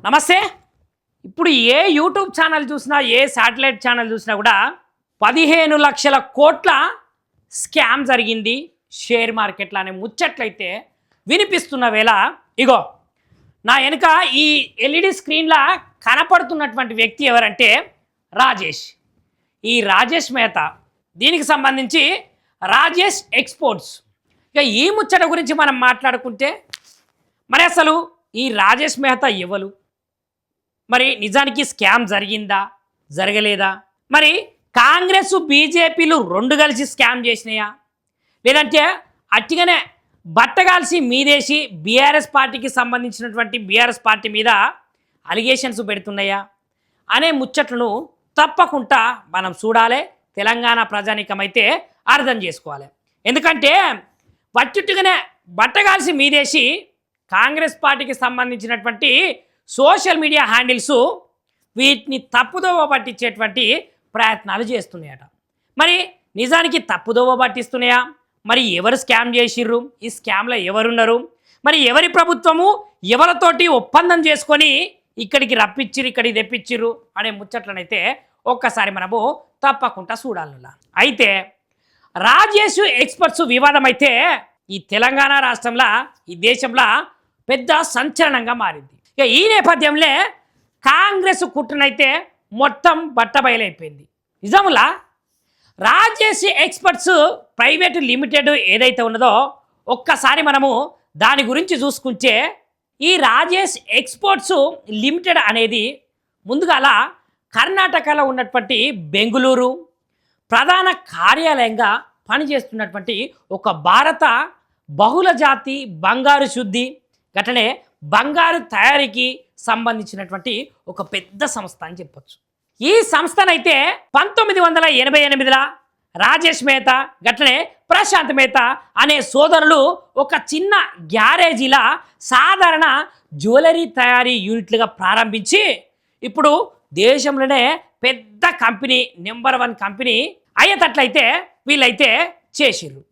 నమస్తే. ఇప్పుడు ఏ YouTube channel చూసినా, ఏ శాటిలైట్ ఛానల్ చూసినా కూడా 15 లక్షల కోట్ల స్కామ్ జరిగింది షేర్ మార్కెట్లో అనే ముచ్చట్లయితే వినిపిస్తున్న వేళ, ఇగో నా వెనుక ఈ ఎల్ఈడి స్క్రీన్లో కనపడుతున్నటువంటి వ్యక్తి ఎవరంటే రాజేష్. ఈ రాజేష్ మెహతా, దీనికి సంబంధించి రాజేష్ ఎక్స్పోర్ట్స్. ఇక ఈ ముచ్చట గురించి మనం మాట్లాడుకుంటే, మరి అసలు ఈ రాజేష్ మెహతా ఎవరు? మరి నిజానికి స్కామ్ జరిగిందా, జరగలేదా? మరి కాంగ్రెస్ బీజేపీలు రెండు కలిసి స్కామ్ చేసినాయా, లేదంటే అట్టిగానే బట్టగాల్సి మీదేసి బీఆర్ఎస్ పార్టీకి సంబంధించినటువంటి బీఆర్ఎస్ పార్టీ మీద అలిగేషన్స్ పెడుతున్నాయా అనే ముచ్చట్లను తప్పకుండా మనం చూడాలి. తెలంగాణ ప్రజానీకమైతే అర్థం చేసుకోవాలి. ఎందుకంటే వట్టుట్టుగానే బట్టగాల్సి మీదేసి కాంగ్రెస్ పార్టీకి సంబంధించినటువంటి సోషల్ మీడియా హ్యాండిల్స్ వీటిని తప్పుదోవ పట్టించేటువంటి ప్రయత్నాలు చేస్తున్నాయట. మరి నిజానికి తప్పుదోవ పట్టిస్తున్నాయా? మరి ఎవరు స్కామ్ చేసిర్రు? ఈ స్కామ్లో ఎవరున్నారు? మరి ఎవరి ప్రభుత్వము ఎవరితోటి ఒప్పందం చేసుకొని ఇక్కడికి రప్పించిర్రు, ఇక్కడికి తెప్పించిర్రు అనే ముచ్చట్లనైతే ఒక్కసారి మనము తప్పకుండా చూడాలి. అయితే రాజేష్ ఎక్స్పర్ట్స్ వివాదం అయితే ఈ తెలంగాణ రాష్ట్రంలో, ఈ దేశంలో పెద్ద సంచలనంగా మారింది. ఇక ఈ నేపథ్యంలో కాంగ్రెస్ కుట్రనైతే మొత్తం బట్టబయలైపోయింది. నిజములా రాజేష్ ఎక్స్పర్ట్స్ ప్రైవేటు లిమిటెడ్ ఏదైతే ఉన్నదో ఒక్కసారి మనము దాని గురించి చూసుకుంటే, ఈ రాజేష్ ఎక్స్పోర్ట్స్ లిమిటెడ్ అనేది ముందుగాల కర్ణాటకలో ఉన్నటువంటి బెంగుళూరు ప్రధాన కార్యాలయంగా పనిచేస్తున్నటువంటి ఒక భారత బహుళ జాతి బంగారు శుద్ధి గట్లనే బంగారు తయారీకి సంబంధించినటువంటి ఒక పెద్ద సంస్థ అని చెప్పొచ్చు. ఈ సంస్థనైతే 1988లో రాజేష్ మెహతా గట్లనే ప్రశాంత్ మెహతా అనే సోదరులు ఒక చిన్న గ్యారేజీల సాధారణ జ్యువెలరీ తయారీ యూనిట్లుగా ప్రారంభించి ఇప్పుడు దేశంలోనే పెద్ద కంపెనీ, నెంబర్ 1 కంపెనీ అయ్యేటట్లయితే వీళ్ళైతే చేసిర్రు.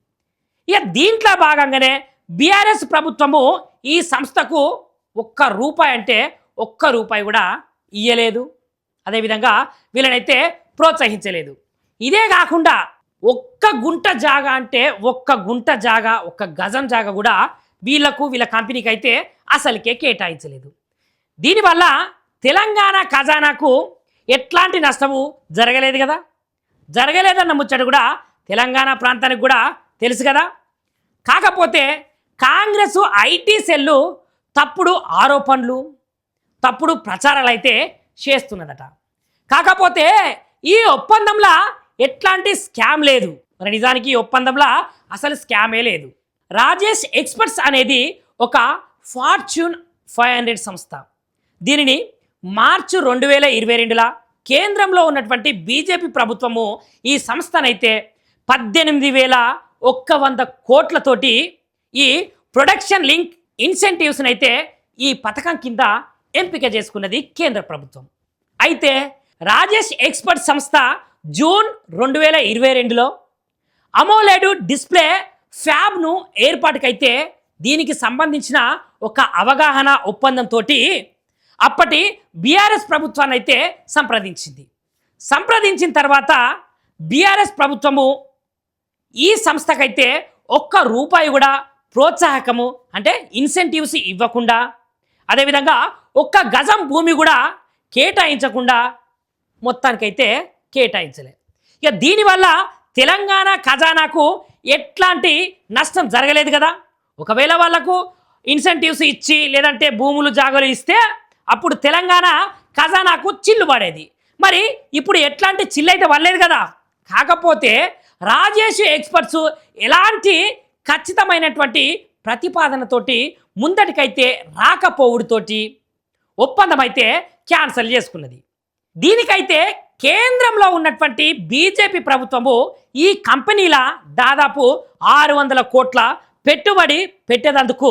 ఇక దీంట్లో భాగంగానే బీఆర్ఎస్ ప్రభుత్వము ఈ సంస్థకు ₹1 అంటే ₹1 కూడా ఇయ్యలేదు. అదేవిధంగా వీళ్ళనైతే ప్రోత్సహించలేదు. ఇదే కాకుండా ఒక్క గుంట జాగా అంటే ఒక్క గజం జాగా కూడా వీళ్ళ కంపెనీకి అయితే అసలుకే కేటాయించలేదు. దీనివల్ల తెలంగాణ ఖజానాకు ఎట్లాంటి నష్టము జరగలేదు కదా. జరగలేదన్న ముచ్చట కూడా తెలంగాణ ప్రాంతానికి కూడా తెలుసు కదా. కాకపోతే కాంగ్రెస్ ఐటీ సెల్లు తప్పుడు ఆరోపణలు, తప్పుడు ప్రచారాలు అయితే చేస్తున్నదట. కాకపోతే ఈ ఒప్పందంలో ఎట్లాంటి స్కామ్ లేదు. మరి నిజానికి ఈ ఒప్పందంలో అసలు స్కామే లేదు. రాజేష్ ఎక్స్పర్ట్స్ అనేది ఒక ఫార్చ్యూన్ 500 సంస్థ. దీనిని మార్చి 2022లో కేంద్రంలో ఉన్నటువంటి బీజేపీ ప్రభుత్వము ఈ సంస్థనైతే 18,100 కోట్లతోటి ఈ ప్రొడక్షన్ లింక్ ఇన్సెంటివ్స్ని అయితే ఈ పథకం కింద ఎంపిక చేసుకున్నది కేంద్ర ప్రభుత్వం. అయితే రాజేష్ ఎక్స్పర్ట్ సంస్థ జూన్ 2022లో అమోలెడ్ డిస్ప్లే ఫ్యాబ్ను ఏర్పాటుకైతే దీనికి సంబంధించిన ఒక అవగాహన ఒప్పందంతో అప్పటి బీఆర్ఎస్ ప్రభుత్వాన్ని అయితే సంప్రదించిన తర్వాత బీఆర్ఎస్ ప్రభుత్వము ఈ సంస్థకైతే ₹1 కూడా ప్రోత్సాహకము అంటే ఇన్సెంటివ్స్ ఇవ్వకుండా, అదేవిధంగా 1 గజం భూమి కూడా కేటాయించకుండా మొత్తానికైతే కేటాయించలేదు. ఇక దీనివల్ల తెలంగాణ ఖజానాకు ఎట్లాంటి నష్టం జరగలేదు కదా. ఒకవేళ వాళ్లకు ఇన్సెంటివ్స్ ఇచ్చి లేదంటే భూములు జాగలు ఇస్తే అప్పుడు తెలంగాణ ఖజానాకు చిల్లు పడేది. మరి ఇప్పుడు ఎట్లాంటి చిల్లు అయితే పడలేదు కదా. కాకపోతే రాజేష్ ఎక్స్పర్ట్స్ ఎలాంటి ఖచ్చితమైనటువంటి ప్రతిపాదనతోటి ముందటికైతే రాకపోవుడితోటి ఒప్పందం అయితే క్యాన్సిల్ చేసుకున్నది. దీనికైతే కేంద్రంలో ఉన్నటువంటి బీజేపీ ప్రభుత్వము ఈ కంపెనీల దాదాపు 600 కోట్ల పెట్టుబడి పెట్టేందుకు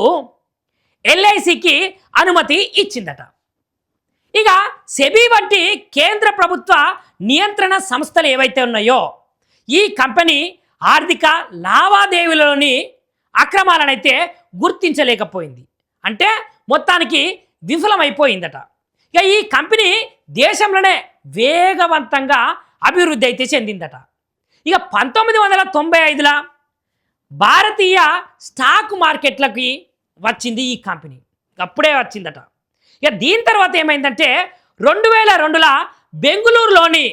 ఎల్ఐసికి అనుమతి ఇచ్చిందట. ఇక సెబీ వంటి కేంద్ర ప్రభుత్వ నియంత్రణ సంస్థలు ఏవైతే ఉన్నాయో ఈ కంపెనీ ఆర్థిక లావాదేవీలలోని అక్రమాలనైతే గుర్తించలేకపోయింది. అంటే మొత్తానికి విఫలమైపోయిందట. ఇక ఈ కంపెనీ దేశంలోనే వేగవంతంగా అభివృద్ధి అయితే చెందిందట. ఇక 1995లో భారతీయ స్టాక్ మార్కెట్లకి వచ్చింది ఈ కంపెనీ, అప్పుడే వచ్చిందట. ఇక దీని తర్వాత ఏమైందంటే 2002లో బెంగళూరులోని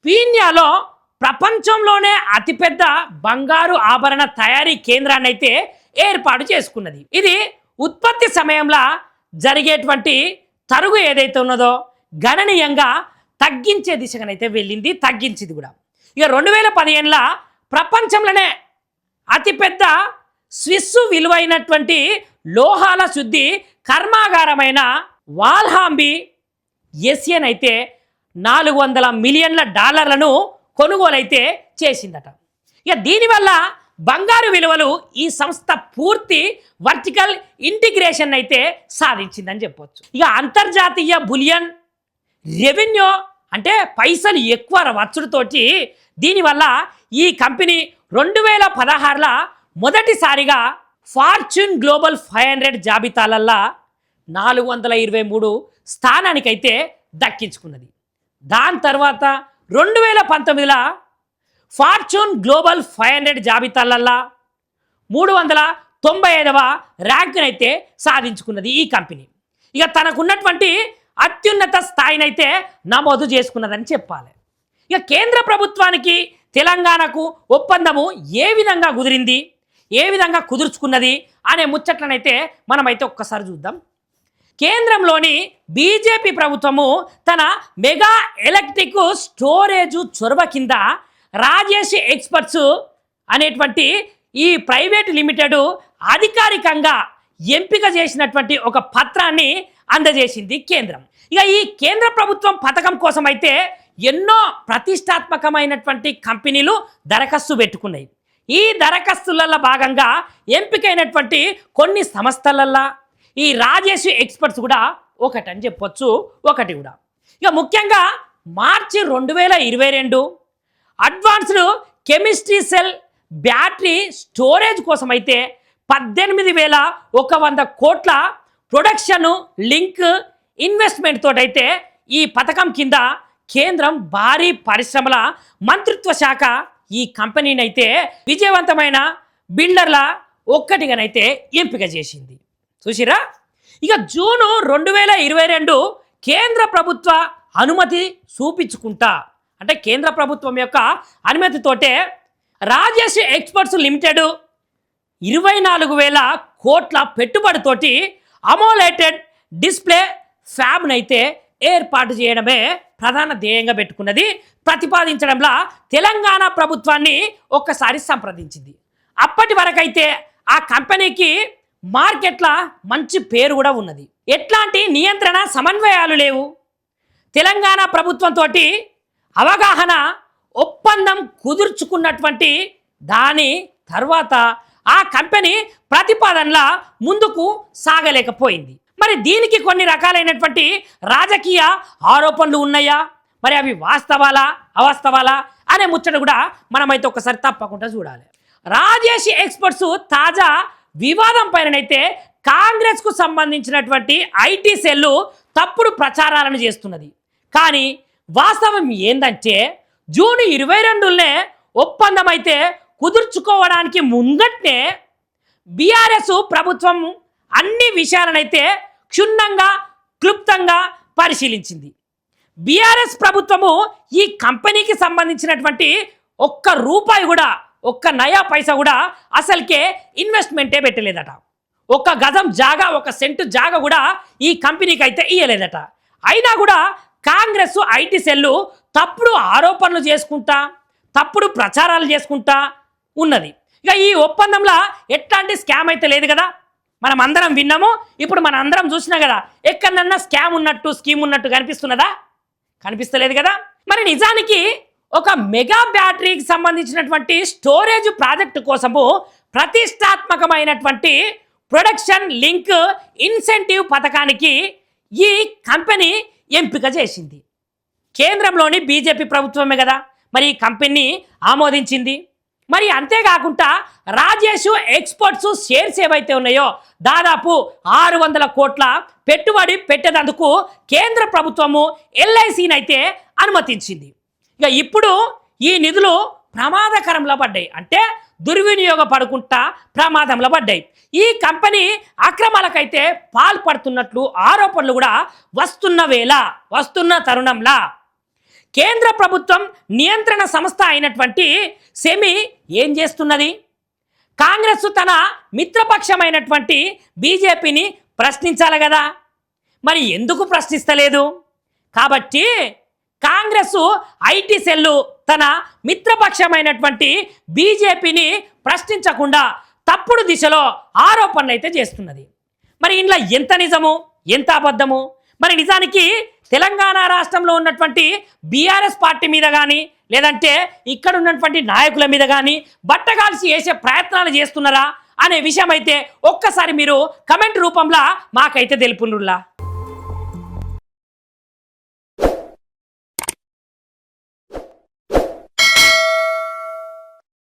పీన్యాలో ప్రపంచంలోనే అతిపెద్ద బంగారు ఆభరణ తయారీ కేంద్రాన్ని అయితే ఏర్పాటు చేసుకున్నది. ఇది ఉత్పత్తి సమయంలో జరిగేటువంటి తరుగు ఏదైతే ఉన్నదో గణనీయంగా తగ్గించే దిశగానైతే వెళ్ళింది, తగ్గించింది కూడా. ఇక 2015లో ప్రపంచంలోనే అతిపెద్ద స్విస్సు విలువైనటువంటి లోహాల శుద్ధి కర్మాగారమైన వాల్హాంబి ఎస్ఎన్ అయితే $400 మిలియన్ల కొనుగోలైతే చేసిందట. ఇక దీనివల్ల బంగారు విలువలు ఈ సంస్థ పూర్తి వర్టికల్ ఇంటిగ్రేషన్ అయితే సాధించిందని చెప్పవచ్చు. ఇక అంతర్జాతీయ బులియన్ రెవెన్యూ అంటే పైసలు ఎక్కువ వచ్చుడుతోటి దీనివల్ల ఈ కంపెనీ 2016లో మొదటిసారిగా ఫార్చ్యూన్ గ్లోబల్ 500 జాబితాలల్లో 423 స్థానానికైతే దక్కించుకున్నది. దాని తర్వాత 2019లో ఫార్చ్యూన్ గ్లోబల్ 500 జాబితాలల్లో 395వ ర్యాంకునైతే సాధించుకున్నది ఈ కంపెనీ. ఇక తనకున్నటువంటి అత్యున్నత స్థాయినైతే నమోదు చేసుకున్నదని చెప్పాలి. ఇక కేంద్ర ప్రభుత్వానికి తెలంగాణకు ఒప్పందము ఏ విధంగా కుదిరింది, ఏ విధంగా కుదుర్చుకున్నది అనే ముచ్చట్లనైతే మనమైతే ఒక్కసారి చూద్దాం. కేంద్రంలోని బీజేపీ ప్రభుత్వము తన మెగా ఎలక్ట్రిక్ స్టోరేజ్ చొరవ కింద రాజేష్ ఎక్స్పర్ట్స్ అనేటువంటి ఈ ప్రైవేట్ లిమిటెడ్ అధికారికంగా ఎంపిక చేసినటువంటి ఒక పత్రాన్ని అందజేసింది కేంద్రం. ఇక ఈ కేంద్ర ప్రభుత్వం పథకం కోసం అయితే ఎన్నో ప్రతిష్టాత్మకమైనటువంటి కంపెనీలు దరఖాస్తు పెట్టుకున్నాయి. ఈ దరఖాస్తులలో భాగంగా ఎంపికైనటువంటి కొన్ని సంస్థలల్లో ఈ రాజేష్ ఎక్స్పర్ట్స్ కూడా ఒకటని చెప్పొచ్చు, ఒకటి కూడా. ఇక ముఖ్యంగా మార్చి 2022 advanced chemistry cell battery storage కోసం అయితే 18,100 కోట్ల ప్రొడక్షన్ లింక్ ఇన్వెస్ట్మెంట్ తోటైతే ఈ పథకం కింద కేంద్రం భారీ పరిశ్రమల మంత్రిత్వ శాఖ ఈ కంపెనీని అయితే విజయవంతమైన బిల్డర్ల ఒక్కటిగానైతే ఎంపిక చేసింది. చూసిరా. ఇక జూన్ 2022 కేంద్ర ప్రభుత్వ అనుమతి చూపించుకుంటా అంటే కేంద్ర ప్రభుత్వం యొక్క అనుమతితోటే రాజేష్ ఎక్స్పర్ట్స్ లిమిటెడ్ 24,000 కోట్ల పెట్టుబడితోటి అమోలేటెడ్ డిస్ప్లే ఫ్యాబ్ను అయితే ఏర్పాటు చేయడమే ప్రధాన ధ్యేయంగా పెట్టుకున్నది. ప్రతిపాదించడంలో తెలంగాణ ప్రభుత్వాన్ని ఒక్కసారి సంప్రదించింది. అప్పటి వరకైతే ఆ కంపెనీకి మార్కెట్ల మంచి పేరు కూడా ఉన్నది. ఎట్లాంటి నియంత్రణ సమన్వయాలు లేవు. తెలంగాణ ప్రభుత్వంతో అవగాహన ఒప్పందం కుదుర్చుకున్నటువంటి దాని తర్వాత ఆ కంపెనీ ప్రతిపాదనల ముందుకు సాగలేకపోయింది. మరి దీనికి కొన్ని రకాలైనటువంటి రాజకీయ ఆరోపణలు ఉన్నాయా, మరి అవి వాస్తవాలా అవాస్తవాలా అనే ముచ్చట కూడా మనమైతే ఒకసారి తప్పకుండా చూడాలి. రాజేష్ ఎక్స్పర్ట్స్ తాజా వివాదం పైననైతే కాంగ్రెస్కు సంబంధించినటువంటి ఐటీ సెల్లు తప్పుడు ప్రచారాలను చేస్తున్నది. కానీ వాస్తవం ఏందంటే జూన్ 22నే ఒప్పందం అయితే కుదుర్చుకోవడానికి ముంగట్నే బీఆర్ఎస్ ప్రభుత్వం అన్ని విషయాలనైతే క్షుణ్ణంగా క్లుప్తంగా పరిశీలించింది. బీఆర్ఎస్ ప్రభుత్వము ఈ కంపెనీకి సంబంధించినటువంటి ఒక్క రూపాయి కూడా, ఒక్క నయా పైసా కూడా అసలుకే ఇన్వెస్ట్మెంటే పెట్టలేదట. ఒక్క గజం జాగా, ఒక సెంటు జాగా కూడా ఈ కంపెనీకి అయితే ఇయ్యలేదట. అయినా కూడా కాంగ్రెస్ ఐటీ సెల్లు తప్పుడు ఆరోపణలు చేసుకుంటా, తప్పుడు ప్రచారాలు చేసుకుంటా ఉన్నది. ఇక ఈ ఒప్పందంలో ఎట్లాంటి స్కామ్ అయితే లేదు కదా, మనం అందరం విన్నాము. ఇప్పుడు మనం అందరం చూసినా కదా, ఎక్కడన్నా స్కామ్ ఉన్నట్టు స్కీమ్ ఉన్నట్టు కనిపిస్తున్నదా? కనిపిస్తలేదు కదా. మరి నిజానికి ఒక మెగా బ్యాటరీకి సంబంధించినటువంటి స్టోరేజ్ ప్రాజెక్టు కోసము ప్రతిష్టాత్మకమైనటువంటి ప్రొడక్షన్ లింక్ ఇన్సెంటివ్ పథకానికి ఈ కంపెనీ ఎంపిక చేసింది. కేంద్రంలోని బీజేపీ ప్రభుత్వమే కదా మరి ఈ కంపెనీ ఆమోదించింది. మరి అంతేకాకుండా రాజేష్ ఎక్స్పోర్ట్స్ షేర్స్ ఏవైతే ఉన్నాయో దాదాపు 600 కోట్ల పెట్టుబడి పెట్టేందుకు కేంద్ర ప్రభుత్వము ఎల్ఐసిని అయితే అనుమతించింది. ఇక ఇప్పుడు ఈ నిధులు ప్రమాదకరంలో పడ్డాయి, అంటే దుర్వినియోగపడుకుంటా ప్రమాదంలో పడ్డాయి. ఈ కంపెనీ అక్రమాలకైతే పాల్పడుతున్నట్లు ఆరోపణలు కూడా వస్తున్న తరుణంలా కేంద్ర ప్రభుత్వం నియంత్రణ సంస్థ అయినటువంటి సెమీ ఏం చేస్తున్నది? కాంగ్రెస్ తన మిత్రపక్షమైనటువంటి బీజేపీని ప్రశ్నించాలి కదా, మరి ఎందుకు ప్రశ్నిస్తలేదు? కాబట్టి కాంగ్రెస్ ఐటీ సెల్లు తన మిత్రపక్షమైనటువంటి బీజేపీని ప్రశ్నించకుండా తప్పుడు దిశలో ఆరోపణలు అయితే చేస్తున్నది. మరి ఇంట్లో ఎంత నిజము ఎంత అబద్ధము? మరి నిజానికి తెలంగాణ రాష్ట్రంలో ఉన్నటువంటి బీఆర్ఎస్ పార్టీ మీద కానీ లేదంటే ఇక్కడ ఉన్నటువంటి నాయకుల మీద కానీ బట్టగాల్సి వేసే ప్రయత్నాలు చేస్తున్నారా అనే విషయం అయితే ఒక్కసారి మీరు కమెంట్ రూపంలో మాకైతే తెలుపునుల్లా.